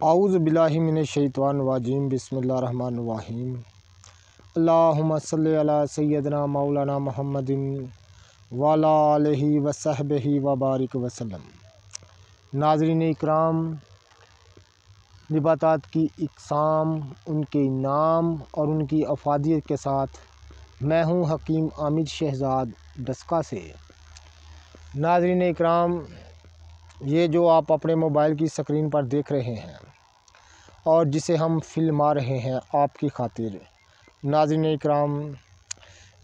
औज़ु बिल्लाहि मिनश्शैतानिर्रजीम बिस्मिल्लाहिर्रहमानिर्रहीम। अल्लाहुम्मा सल्लि अला सय्यदिना मौलाना मुहम्मदिन व अला आलिहि व सहबिहि व बारिक वसल्लम। नाज़रीन इकराम, नबातात की इक़साम, उनके नाम और उनकी अफादियत के साथ मैं हूँ हकीम आमिद शहज़ाद डस्का से। नाज़रीन इकराम, ये जो आप अपने मोबाइल की स्क्रीन पर देख रहे हैं और जिसे हम फिल्मा रहे हैं आपकी खातिर, नाज़रीन इकराम,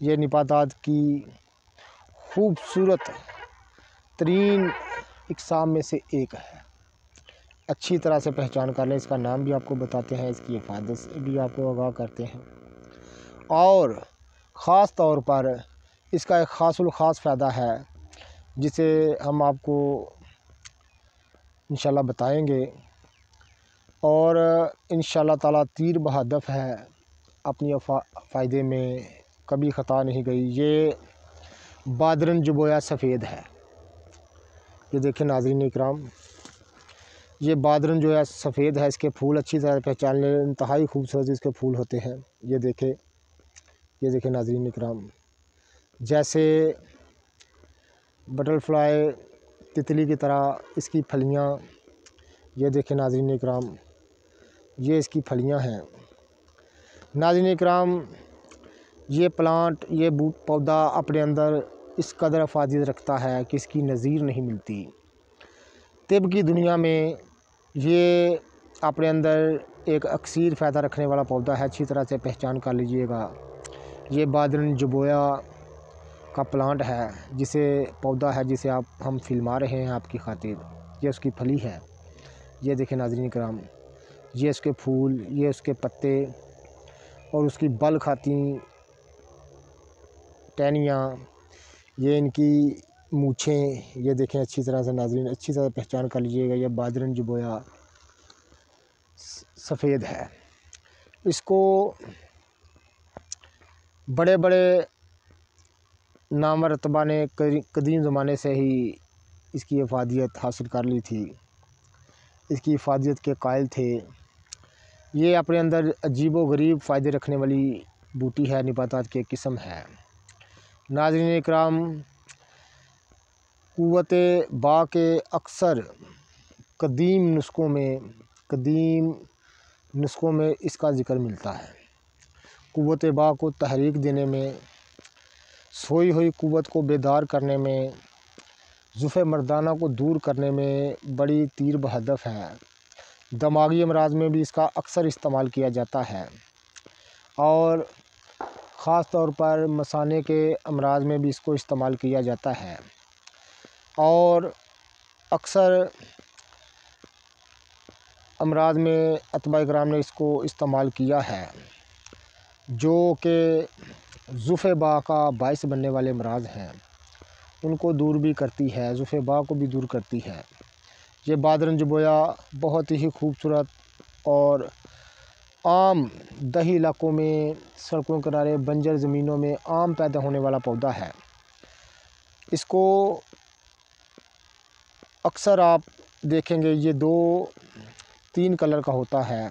ये नबातात की खूबसूरत तरीन इक़साम में से एक है। अच्छी तरह से पहचान कर लें। इसका नाम भी आपको बताते हैं, इसकी हिफाज़त से भी आपको आगाह करते हैं और ख़ास तौर पर इसका एक ख़ास फ़ायदा है जिसे हम आपको इंशाल्लाह बताएंगे और इंशाल्लाह ताला तीर बहदफ़ है, अपनी फ़ायदे में कभी ख़ता नहीं गई। ये बादरन जुबोया सफ़ेद है। ये देखें नाज़रीन इकराम, ये बादरन जो है सफ़ेद है। इसके फूल अच्छी तरह पहचान लें, इंतहाई खूबसूरत इसके फूल होते हैं। ये देखें नाज़रीन इकराम, जैसे बटरफ्लाई तितली की तरह इसकी फलियाँ। ये देखें नाज़रीन इकराम, ये इसकी फलियाँ हैं। नाज़रीन इकराम, ये प्लांट, ये पौधा अपने अंदर इस कदर अफादियत रखता है कि इसकी नज़ीर नहीं मिलती। तिब की दुनिया में ये अपने अंदर एक अक्सीर फ़ायदा रखने वाला पौधा है। अच्छी तरह से पहचान कर लीजिएगा। ये बादरन जुबोया का प्लांट है, जिसे पौधा है जिसे हम फिल्मा रहे हैं आपकी खातिर। ये उसकी फली है। ये देखें नाज़रीन इकराम, ये उसके फूल, ये उसके पत्ते और उसकी बल खाती टहनियाँ, ये इनकी मूँछें। ये देखें अच्छी तरह से नाज़रीन, अच्छी तरह पहचान कर लीजिएगा। ये बादरन जुबोया सफ़ेद है। इसको बड़े बड़े नामरतबा ने कदीम ज़माने से ही इसकी अफादियत हासिल कर ली थी, इसकी अफादियत के कायल थे। ये अपने अंदर अजीब व गरीब फ़ायदे रखने वाली बूटी है, नबातात की किस्म है। नाज़रीन इकराम, क़ुव्वते बा के अक्सर कदीम नुस्ख़ों में इसका ज़िक्र मिलता है। क़ुव्वते बा को तहरीक देने में, सोई हुई क़ुव्वत को बेदार करने में, ज़ुफ़े मर्दाना को दूर करने में बड़ी तीर बहदफ़ है। दिमागी अमराज़ में भी इसका अक्सर इस्तेमाल किया जाता है और ख़ास तौर पर मसाने के अमराज़ में भी इसको इस्तेमाल किया जाता है और अक्सर अमराज़ में अतबा इकराम ने इसको इस्तेमाल किया है, जो कि ज़ुफ़े बा का बाइस बनने वाले अमराज़ हैं, उनको दूर भी करती है, ज़ुफ़े बा को भी दूर करती है। ये बादरन जुबोया बहुत ही खूबसूरत और आम दही इलाकों में, सड़कों के किनारे, बंजर ज़मीनों में आम पैदा होने वाला पौधा है। इसको अक्सर आप देखेंगे ये 2-3 कलर का होता है।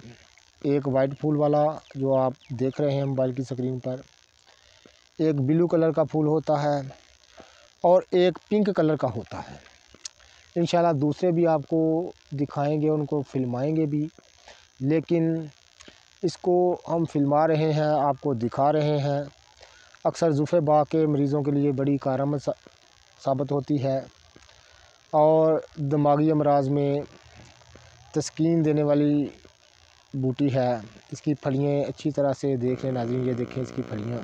एक वाइट फूल वाला जो आप देख रहे हैं मोबाइल की स्क्रीन पर, एक ब्लू कलर का फूल होता है और एक पिंक कलर का होता है। इंशाल्लाह दूसरे भी आपको दिखाएंगे, उनको फिल्माएंगे भी, लेकिन इसको हम फिल्मा रहे हैं, आपको दिखा रहे हैं। अक्सर ज़ुफ़े बा के मरीज़ों के लिए बड़ी कारआमद साबित होती है और दिमागी अमराज़ में तस्कीन देने वाली बूटी है। इसकी फलियाँ अच्छी तरह से देख लें नाज़रीन, ये देखें इसकी फलियाँ,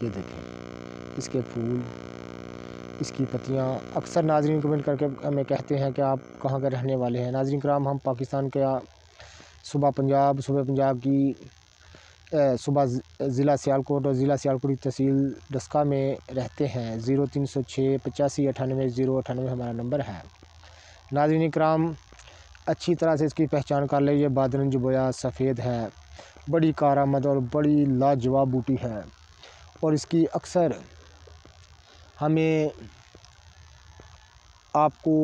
ये देखें इसके फूल, इसकी पत्तियाँ। अक्सर नाज़रीन कमेंट करके हमें कहते हैं कि आप कहाँ के रहने वाले हैं। नाज़रीन कराम, हम पाकिस्तान के सूबा पंजाब की सूबा ज़िला सियालकोट और ज़िला सियालकोट की तहसील डस्का में रहते हैं। 0306 85 98 098 हमारा नंबर है। नाज़रीन कराम, अच्छी तरह से इसकी पहचान कर लें। ये बादरन जुबोया सफ़ेद है, बड़ी कारआमद और बड़ी लाजवाब बूटी है और इसकी अक्सर हमें आपको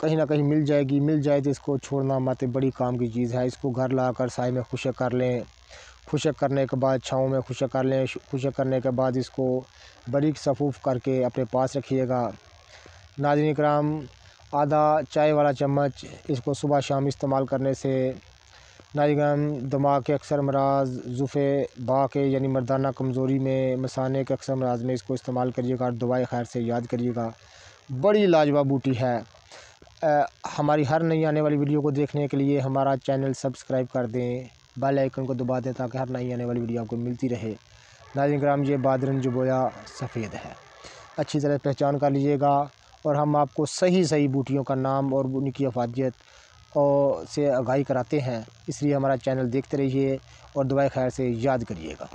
कहीं ना कहीं मिल जाएगी, मिल जाए तो इसको छोड़ना मत, बड़ी काम की चीज़ है। इसको घर लाकर साए में खुशक कर लें, खुशक करने के बाद छाँव में खुशक कर लें। खुशक करने के बाद इसको बारीक सफ़ूफ़ करके अपने पास रखिएगा। नाज़रीन इकराम, आधा चाय वाला चम्मच इसको सुबह शाम इस्तेमाल करने से नाज़रीन दिमाग के अक्सर अमराज, ज़ुफ़े बा के यानी मर्दाना कमज़ोरी में, मसाने के अक्सर अमराज में इसको इस्तेमाल करिएगा और दुआए खैर से याद करिएगा। बड़ी लाजवाब बूटी है। हमारी हर नई आने वाली वीडियो को देखने के लिए हमारा चैनल सब्सक्राइब कर दें, बेल आइकन को दबा दें ताकि हर नई आने वाली वीडियो आपको मिलती रहे। नाज़रीन किराम, ये बादरन जुबोया सफ़ेद है, अच्छी तरह पहचान कर लीजिएगा और हम आपको सही बूटियों का नाम और उनकी अफादियत और से आगाही कराते हैं। इसलिए हमारा चैनल देखते रहिए और दुआए खैर से याद करिएगा।